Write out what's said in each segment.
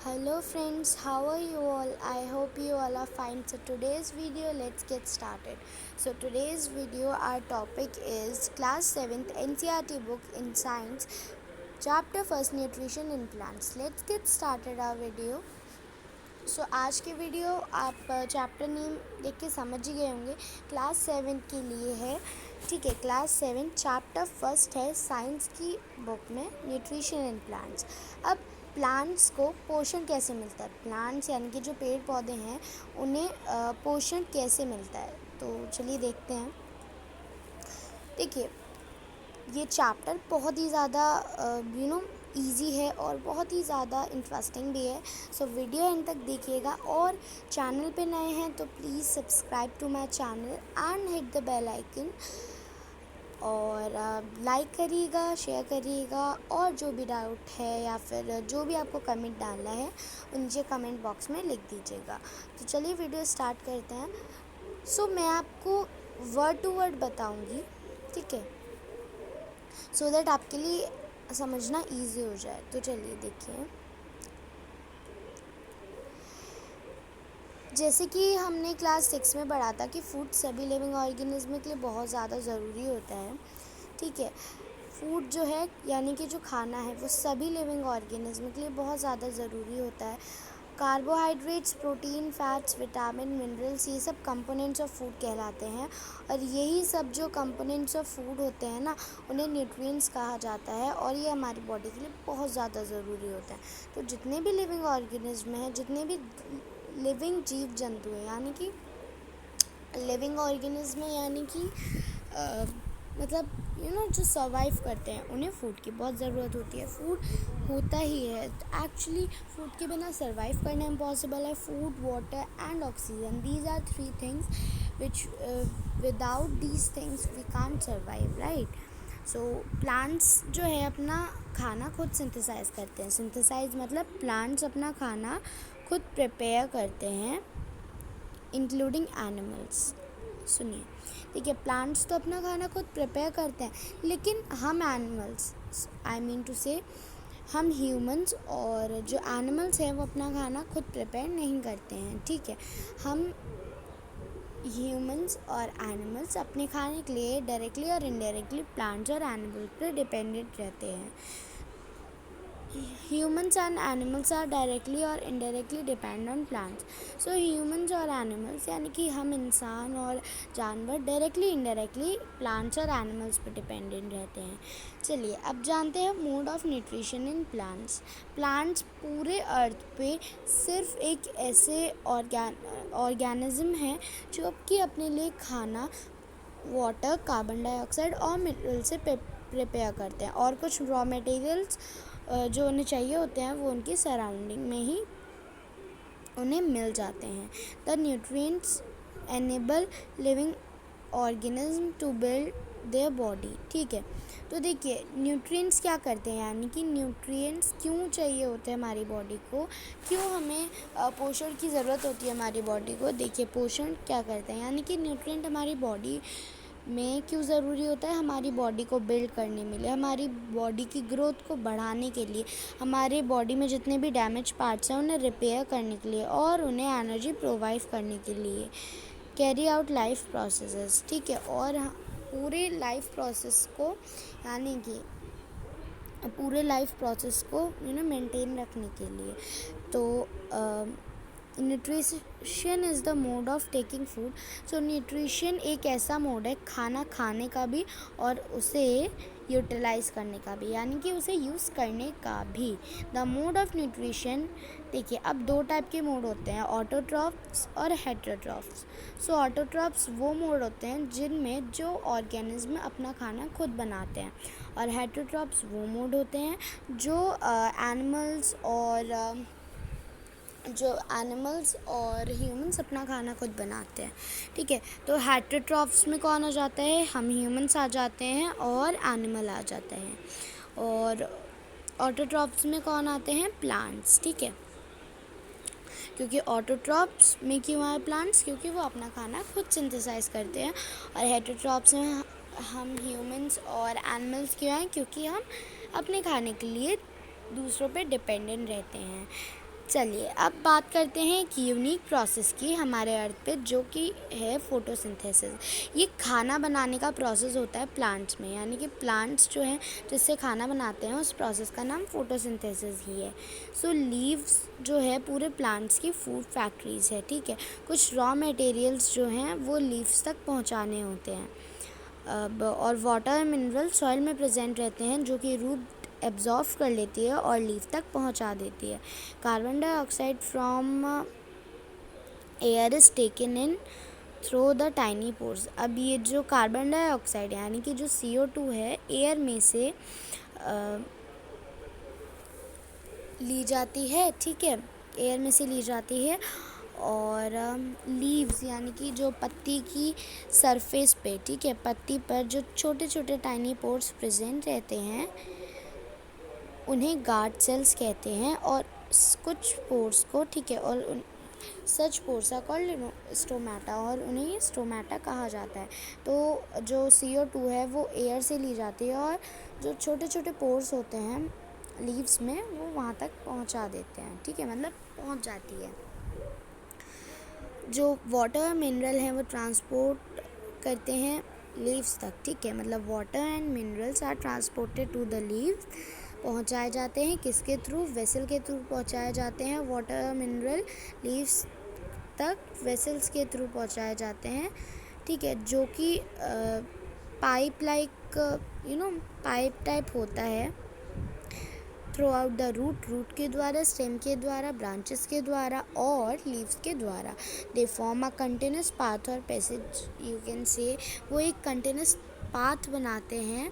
Hello friends, how are you all? I hope you all are fine. So today's video, let's get started. So today's video, our topic is class 7th NCERT book in science, chapter first nutrition in plants. Let's get started our video. सो आज के video आप chapter name देख के समझ ही गए होंगे, class 7 के लिए है। ठीक है, क्लास 7 चैप्टर फर्स्ट है साइंस की बुक में, न्यूट्रिशन इन प्लांट्स। अब प्लांट्स को पोषण कैसे मिलता है, प्लांट्स यानी कि जो पेड़ पौधे हैं उन्हें पोषण कैसे मिलता है, तो चलिए देखते हैं। देखिए, ये चैप्टर बहुत ही ज़्यादा ईजी है और बहुत ही ज़्यादा इंटरेस्टिंग भी है। सो वीडियो एंड तक देखिएगा और चैनल पे नए हैं तो please subscribe to my channel and hit the bell icon और लाइक करिएगा, शेयर करिएगा और जो भी डाउट है या फिर जो भी आपको कमेंट डालना है नीचे कमेंट बॉक्स में लिख दीजिएगा। तो चलिए वीडियो स्टार्ट करते हैं। सो मैं आपको वर्ड टू वर्ड बताऊँगी, ठीक है, सो दैट आपके लिए समझना इजी हो जाए। तो चलिए देखिए, जैसे कि हमने क्लास 6 में पढ़ा था कि फूड सभी लिविंग ऑर्गेनिज्म के लिए बहुत ज़्यादा ज़रूरी होता है। ठीक है, फूड जो है यानी कि जो खाना है वो सभी लिविंग ऑर्गेनिज्म के लिए बहुत ज़्यादा ज़रूरी होता है। Carbohydrates, protein, fats, vitamin, minerals, ये सब कंपोनेंट्स ऑफ फूड कहलाते हैं और यही सब जो कंपोनेंट्स ऑफ फूड होते हैं ना, उन्हें न्यूट्रिएंट्स कहा जाता है और ये हमारी बॉडी के लिए बहुत ज़्यादा ज़रूरी होता है। तो जितने भी लिविंग ऑर्गेनिज्म हैं, जितने भी लिविंग जीव जंतु हैं, यानी कि लिविंग ऑर्गेनिज्म यानी कि मतलब जो सर्वाइव करते हैं, उन्हें फूड की बहुत ज़रूरत होती है। फूड होता ही है, एक्चुअली फूड के बिना सर्वाइव करना इम्पॉसिबल है। Food, water and oxygen, these are 3 things which without these things we can't survive, right. So plants जो है अपना खाना खुद सिंथेसाइज करते हैं। सिंथेसाइज मतलब प्लांट्स अपना खाना खुद प्रिपेयर करते हैं, इंक्लूडिंग एनिमल्स। सुनिए, ठीक है, प्लांट्स तो अपना खाना खुद प्रिपेयर करते हैं, लेकिन हम एनिमल्स, आई मीन टू से हम ह्यूमंस और जो एनिमल्स हैं वो अपना खाना खुद प्रिपेयर नहीं करते हैं। ठीक है, हम ह्यूमंस और एनिमल्स अपने खाने के लिए डायरेक्टली और इनडायरेक्टली प्लांट्स और एनिमल्स पर डिपेंडेंट रहते हैं। Humans and animals are directly or indirectly depend on plants. So humans और animals यानी कि हम इंसान और जानवर डायरेक्टली इनडायरेक्टली प्लांट्स और एनिमल्स पर डिपेंडेंट रहते हैं। चलिए अब जानते हैं mode of nutrition in plants. Plants पूरे अर्थ पे सिर्फ एक ऐसे ऑर्गेनिज्म है जो कि अपने लिए खाना वाटर, कार्बन डाइऑक्साइड और मिनरल से प्रिपेयर करते हैं और कुछ रॉ मटेरियल्स जो उन्हें चाहिए होते हैं वो उनकी सराउंडिंग में ही उन्हें मिल जाते हैं। The nutrients enable living organism to build their body. ठीक है, तो देखिए न्यूट्रिएंट्स क्या करते हैं, यानी कि न्यूट्रिएंट्स क्यों चाहिए होते हैं हमारी बॉडी को, क्यों हमें पोषण की ज़रूरत होती है हमारी बॉडी को। देखिए पोषण क्या करते हैं, यानी कि न्यूट्रिएंट हमारी बॉडी में क्यों ज़रूरी होता है, हमारी बॉडी को बिल्ड करने में लिए, हमारी बॉडी की ग्रोथ को बढ़ाने के लिए, हमारे बॉडी में जितने भी डैमेज पार्ट्स हैं उन्हें रिपेयर करने के लिए और उन्हें एनर्जी प्रोवाइड करने के लिए, कैरी आउट लाइफ प्रोसेसेस। ठीक है, और पूरे लाइफ प्रोसेस को यानी कि पूरे लाइफ प्रोसेस को मेंटेन रखने के लिए। तो nutrition is the mode of taking food. So nutrition एक ऐसा मोड है खाना खाने का भी और उसे यूटिलाइज करने का भी, यानी कि उसे यूज़ करने का भी। द मोड ऑफ न्यूट्रिशन, देखिए अब 2 टाइप के मोड होते हैं, ऑटोट्रॉफ्स और हेटेरोट्रॉफ्स। सो ऑटोट्रॉफ्स वो मोड होते हैं जिनमें जो ऑर्गेनिज्म अपना खाना खुद बनाते हैं और हेटेरोट्रॉफ्स वो मोड होते हैं जो एनिमल्स और ह्यूमंस अपना खाना खुद बनाते हैं। ठीक है, तो हेटेरोट्रॉफ्स में कौन आ जाता है, हम ह्यूमंस आ जाते हैं और एनिमल आ जाते हैं, और ऑटोट्रॉफ्स में कौन आते हैं, प्लांट्स। ठीक है, क्योंकि ऑटोट्रॉफ्स में क्यों आए प्लांट्स, क्योंकि वो अपना खाना खुद सिंथेसाइज करते हैं, और हेटेरोट्रॉफ्स में हम ह्यूमंस और एनिमल्स क्यों आए, क्योंकि हम अपने खाने के लिए दूसरों पे डिपेंडेंट रहते हैं। चलिए अब बात करते हैं एक यूनिक प्रोसेस की हमारे अर्थ पे, जो कि है फोटोसिंथेसिस। ये खाना बनाने का प्रोसेस होता है प्लांट्स में, यानी कि प्लांट्स जो हैं जिससे खाना बनाते हैं उस प्रोसेस का नाम फोटोसिंथेसिस ही है। सो लीव्स जो है पूरे प्लांट्स की फूड फैक्ट्रीज है, ठीक है। कुछ रॉ मटेरियल्स जो हैं वो लीव्स तक पहुंचाने होते हैं। अब और वाटर मिनरल सॉइल में प्रेजेंट रहते हैं, जो कि रूट एब्जॉर्ब कर लेती है और लीफ तक पहुंचा देती है। Carbon dioxide from air is taken in through the tiny pores. अब ये जो कार्बन डाइऑक्साइड यानी कि जो CO2 है एयर में से ली जाती है, ठीक है, एयर में से ली जाती है। और लीव्स यानी कि जो पत्ती की सरफेस पे, ठीक है, पत्ती पर जो छोटे छोटे टाइनी पोर्स प्रेजेंट रहते हैं उन्हें गार्ड सेल्स कहते हैं। और कुछ पोर्स को, ठीक है, और सच पोर्स आर कॉल्ड स्टोमेटा, और उन्हें स्टोमेटा कहा जाता है। तो जो CO2 है वो एयर से ली जाती है और जो छोटे छोटे पोर्स होते हैं लीव्स में वो वहाँ तक पहुँचा देते हैं, ठीक है, मतलब पहुँच जाती है। जो वाटर मिनरल हैं वो ट्रांसपोर्ट करते हैं लीव्स तक, ठीक है, मतलब water and minerals are transported to the leaves. पहुंचाए जाते हैं किसके थ्रू? वेसल के थ्रू पहुंचाए जाते हैं। वाटर मिनरल लीव्स तक वेसल्स के थ्रू पहुंचाए जाते हैं, ठीक है, जो कि पाइप लाइक पाइप टाइप होता है थ्रू आउट द रूट के द्वारा, स्टेम के द्वारा, ब्रांचेस के द्वारा और लीव्स के द्वारा। They form a continuous path और पैसेज, यू कैन से वो एक कंटिन्यूस पाथ बनाते हैं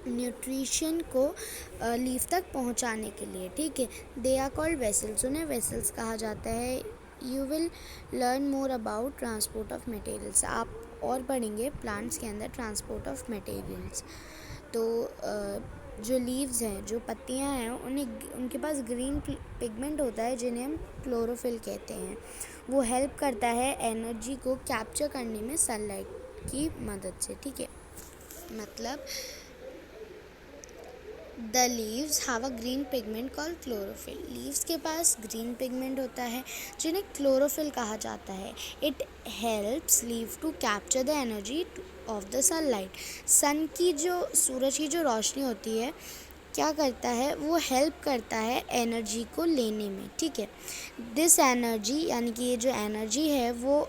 न्यूट्रिशन को लीफ तक पहुंचाने के लिए, ठीक है। दे आर कॉल्ड वेसल्स, उन्हें वेसल्स कहा जाता है। You will learn more about transport of materials, आप और पढ़ेंगे प्लांट्स के अंदर ट्रांसपोर्ट ऑफ मटेरियल्स। तो जो लीव्स हैं, जो पत्तियां हैं, उनके पास ग्रीन पिगमेंट होता है जिन्हें हम क्लोरोफिल कहते हैं। वो हेल्प करता है एनर्जी को कैप्चर करने में सनलाइट की मदद से, ठीक है। मतलब the leaves have a green pigment called chlorophyll. Leaves के पास ग्रीन पिगमेंट होता है जिन्हें क्लोरोफिल कहा जाता है। It helps leave to capture the energy of the sunlight. Sun की जो सूरज की जो रोशनी होती है क्या करता है, वो हेल्प करता है एनर्जी को लेने में, ठीक है। दिस एनर्जी यानी कि ये जो एनर्जी है वो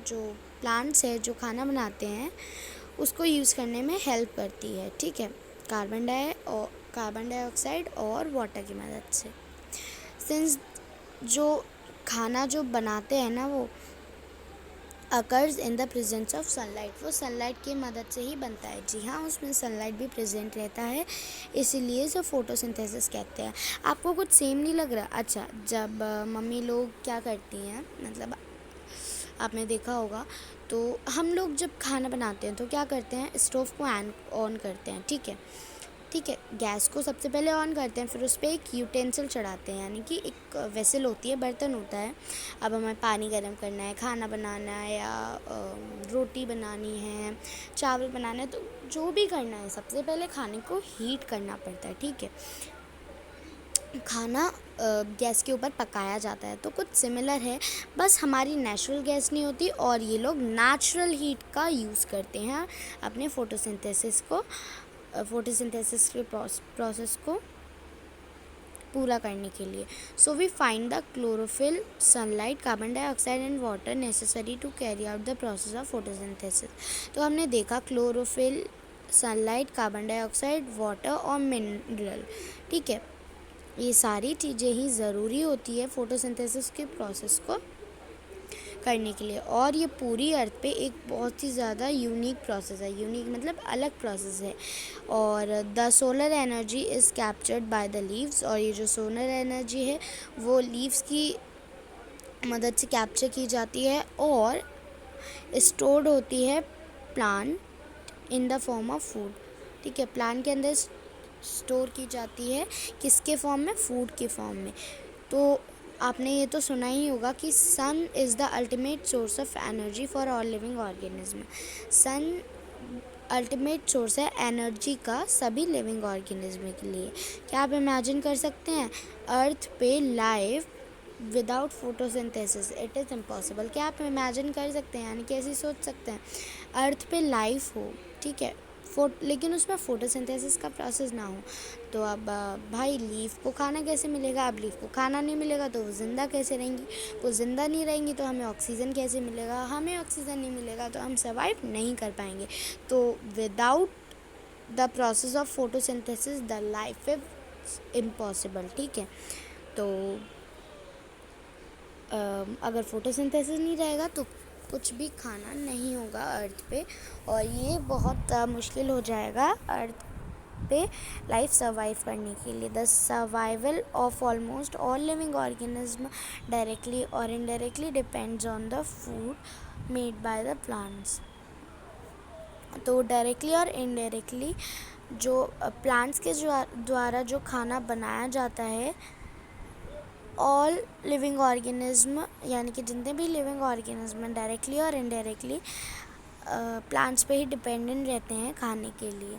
जो प्लांट्स है जो खाना बनाते हैं उसको यूज़ करने में हेल्प करती है, ठीक है, कार्बन डाइऑक्साइड और वाटर की मदद से। सिंस जो खाना जो बनाते हैं ना वो occurs in the presence of sunlight, वो सनलाइट की मदद से ही बनता है। जी हाँ, उसमें सनलाइट भी प्रेजेंट रहता है, इसीलिए इसे फोटोसिंथेसिस कहते हैं। आपको कुछ सेम नहीं लग रहा? अच्छा, जब मम्मी लोग क्या करती हैं, मतलब आपने देखा होगा, तो हम लोग जब खाना बनाते हैं तो क्या करते हैं, स्टोव को ऑन करते हैं, ठीक है, गैस को सबसे पहले ऑन करते हैं, फिर उस पर एक यूटेंसिल चढ़ाते हैं, यानी कि एक वेसल होती है, बर्तन होता है। अब हमें पानी गर्म करना है, खाना बनाना है, या रोटी बनानी है, चावल बनाना है, तो जो भी करना है सबसे पहले खाने को हीट करना पड़ता है, ठीक है। खाना गैस के ऊपर पकाया जाता है, तो कुछ सिमिलर है, बस हमारी नेचुरल गैस नहीं होती और ये लोग नेचुरल हीट का यूज़ करते हैं अपने फोटोसिंथेसिस के प्रोसेस को पूरा करने के लिए। So we find the chlorophyll, sunlight, carbon dioxide and water necessary to carry out the process of photosynthesis. तो हमने देखा chlorophyll, sunlight, carbon dioxide, water और मिनरल, ठीक है, ये सारी चीज़ें ही ज़रूरी होती है फोटोसिंथेसिस के प्रोसेस को करने के लिए। और ये पूरी अर्थ पे एक बहुत ही ज़्यादा यूनिक प्रोसेस है, यूनिक मतलब अलग प्रोसेस है। और the solar energy is captured by the leaves, और ये जो सोलर एनर्जी है वो लीव्स की मदद से कैप्चर की जाती है और स्टोर्ड होती है plant in the form of food, ठीक है, प्लांट के अंदर स्टोर की जाती है, किसके फॉर्म में? फूड के फॉर्म में। तो आपने ये तो सुना ही होगा कि sun is the ultimate source of energy for all living organism. Sun ultimate source है एनर्जी का सभी लिविंग ऑर्गेनिज्म के लिए। क्या आप इमेजिन कर सकते हैं अर्थ पे life without photosynthesis? It is impossible. क्या आप इमेजिन कर सकते हैं, यानी कैसे सोच सकते हैं अर्थ पे लाइफ हो, ठीक है, लेकिन उसमें फोटोसिंथेसिस का प्रोसेस ना हो? तो अब भाई लीफ को खाना कैसे मिलेगा? अब लीफ को खाना नहीं मिलेगा तो वो ज़िंदा कैसे रहेंगी? वो ज़िंदा नहीं रहेंगी तो हमें ऑक्सीजन कैसे मिलेगा? हमें ऑक्सीजन नहीं मिलेगा तो हम सर्वाइव नहीं कर पाएंगे। तो without the process of photosynthesis the life is impossible, ठीक है। तो अगर फोटोसिंथेसिस नहीं रहेगा तो कुछ भी खाना नहीं होगा अर्थ पे, और ये बहुत मुश्किल हो जाएगा अर्थ पे लाइफ सर्वाइव करने के लिए। The survival of almost all living organism directly और indirectly depends on the food made by the plants. तो डायरेक्टली और इनडायरेक्टली जो प्लांट्स के द्वारा जो खाना बनाया जाता है, ऑल लिविंग ऑर्गेनिज्म यानी कि जितने भी लिविंग ऑर्गेनिज्म हैं डायरेक्टली और इनडायरेक्टली प्लांट्स पे ही डिपेंडेंट रहते हैं खाने के लिए।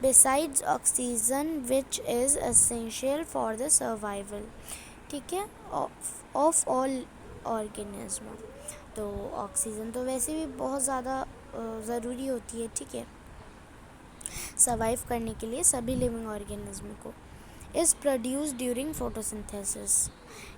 Besides oxygen which is essential for the survival, ठीक है, ऑफ ऑल ऑर्गेनिज्म। तो ऑक्सीजन तो वैसे भी बहुत ज़्यादा ज़रूरी होती है, ठीक है, सर्वाइव करने के लिए सभी लिविंग ऑर्गेनिज्म को। Is produce during photosynthesis.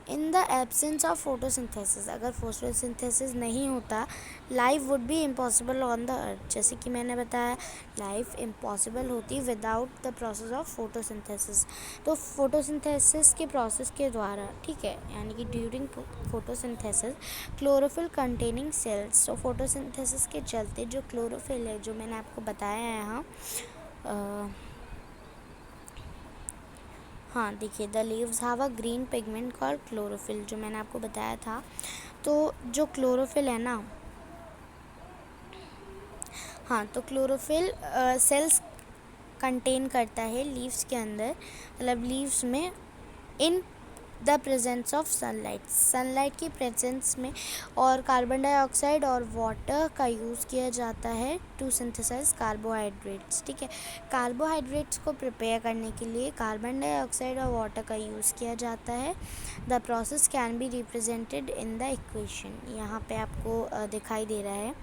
In the absence of photosynthesis, अगर फोटोसिंथेसिस नहीं होता life would be impossible on the earth. जैसे कि मैंने बताया लाइफ इम्पॉसिबल होती without the process of photosynthesis. तो फोटोसिंथेसिस के प्रोसेस के द्वारा, ठीक है, यानी कि during photosynthesis chlorophyll containing cells, तो फोटोसिंथेसिस के चलते जो क्लोरोफिल है जो मैंने आपको बताया है यहाँ, हाँ देखिए, the leaves have a green pigment called chlorophyll, जो मैंने आपको बताया था। तो जो क्लोरोफिल है ना, हाँ, तो क्लोरोफिल सेल्स कंटेन करता है लीव्स के अंदर, मतलब लीव्स में, in the presence of sunlight, sunlight की प्रेजेंस में, और कार्बन डाइऑक्साइड और वाटर का यूज़ किया जाता है टू सिंथेसाइज कार्बोहाइड्रेट्स, ठीक है। कार्बोहाइड्रेट्स को प्रिपेयर करने के लिए कार्बन डाइऑक्साइड और वाटर का यूज़ किया जाता है। The process can be represented in the equation, यहाँ पे आपको दिखाई दे रहा है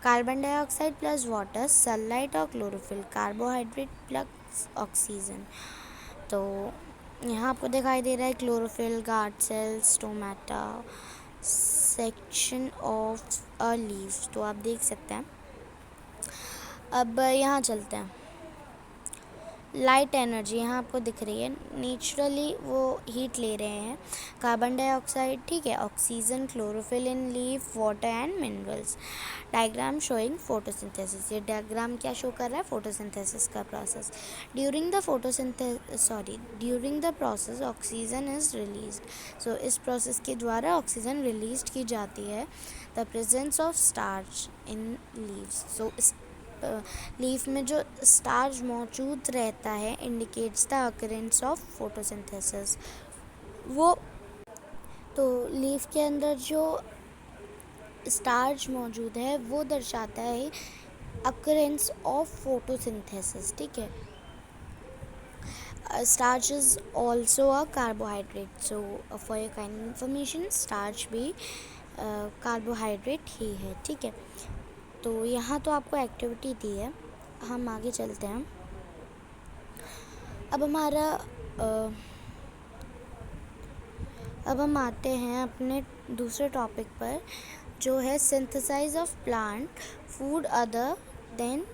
carbon dioxide plus water, sunlight और क्लोरोफिल, कार्बोहाइड्रेट प्लस ऑक्सीजन। तो यहाँ आपको दिखाई दे रहा है chlorophyll, guard cells, stomata, section of a leaves, तो आप देख सकते हैं। अब यहाँ चलते हैं, लाइट एनर्जी यहाँ आपको दिख रही है, नेचुरली वो हीट ले रहे हैं, कार्बन डाइऑक्साइड, ठीक है, oxygen, chlorophyll in leaf, water and minerals. Diagram showing photosynthesis, ये डायग्राम क्या शो कर रहा है? फोटोसिंथेसिस का process. During the process oxygen is released, so इस प्रोसेस के द्वारा ऑक्सीजन रिलीज की जाती है। The presence of starch in leaves, so leaf में जो स्टार्च मौजूद रहता है indicates the occurrence of photosynthesis. वो तो लीफ के अंदर जो स्टार्च मौजूद है वो दर्शाता है अकरेंस ऑफ फोटोसिंथेसिस, ठीक है। Starch is also a carbohydrate, so for your kind information starch भी कार्बोहाइड्रेट ही है, ठीक है। तो यहाँ तो आपको एक्टिविटी दी है, हम आगे चलते हैं। अब हम आते हैं अपने दूसरे टॉपिक पर, जो है synthesize of plant food other than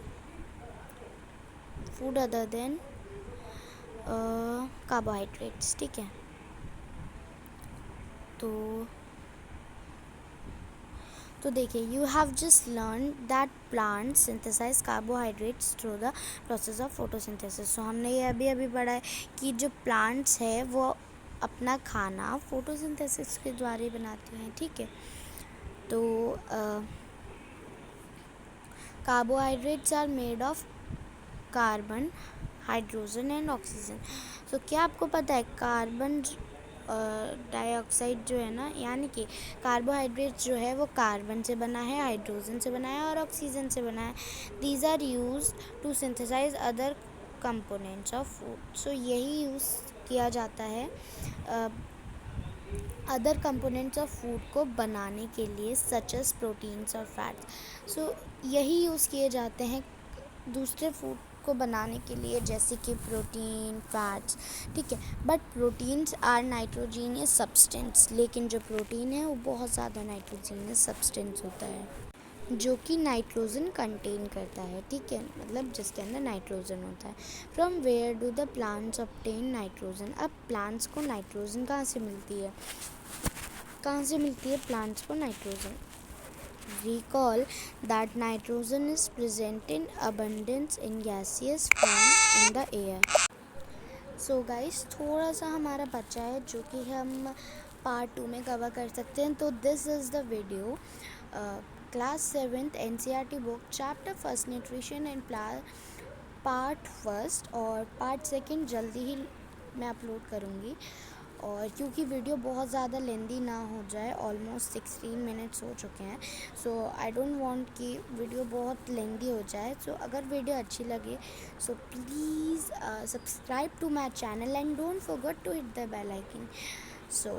carbohydrates, ठीक है। तो देखिए, you have just learn that plant synthesize carbohydrates through the process of photosynthesis. So हमने ये अभी पढ़ा है कि जो प्लांट्स है वो अपना खाना फोटोसिंथेसिस के द्वारा ही बनाते हैं, ठीक है। तो carbohydrates are made of carbon, hydrogen and oxygen. तो क्या आपको पता है डाइऑक्साइड जो है ना, यानी कि कार्बोहाइड्रेट जो है वो कार्बन से बना है, हाइड्रोजन से बना है और ऑक्सीजन से बना है. These are use to synthesize other components of food. So यही यूज़ किया जाता है अदर कंपोनेंट्स ऑफ फूड को बनाने के लिए, सच एस प्रोटीन्स और फैट्स. सो यही यूज़ किए जाते हैं दूसरे फूड को बनाने के लिए, जैसे कि प्रोटीन, फैट्स. ठीक है, but proteins are nitrogenous substance. लेकिन जो प्रोटीन है वो बहुत ज़्यादा नाइट्रोजीनियस सब्सटेंस होता है जो कि नाइट्रोजन कंटेन करता है. ठीक है, मतलब जिसके अंदर नाइट्रोजन होता है. From where do the plants obtain nitrogen. अब प्लांट्स को नाइट्रोजन कहाँ से मिलती है? प्लांट्स को nitrogen? Recall that nitrogen is present in abundance in gaseous form in the air. So guys, थोड़ा सा हमारा बचा है जो कि हम पार्ट 2 में कवर कर सकते हैं. तो this is the video. Class 7th NCERT book, chapter first nutrition and part first, और पार्ट सेकंड जल्दी ही मैं अपलोड करूँगी. और क्योंकि वीडियो बहुत ज़्यादा लेंदी ना हो जाए, ऑलमोस्ट 16 मिनट्स हो चुके हैं, सो आई डोंट वांट कि वीडियो बहुत लेंदी हो जाए. सो अगर वीडियो अच्छी लगे so please subscribe to my channel and don't forget to hit the bell icon. So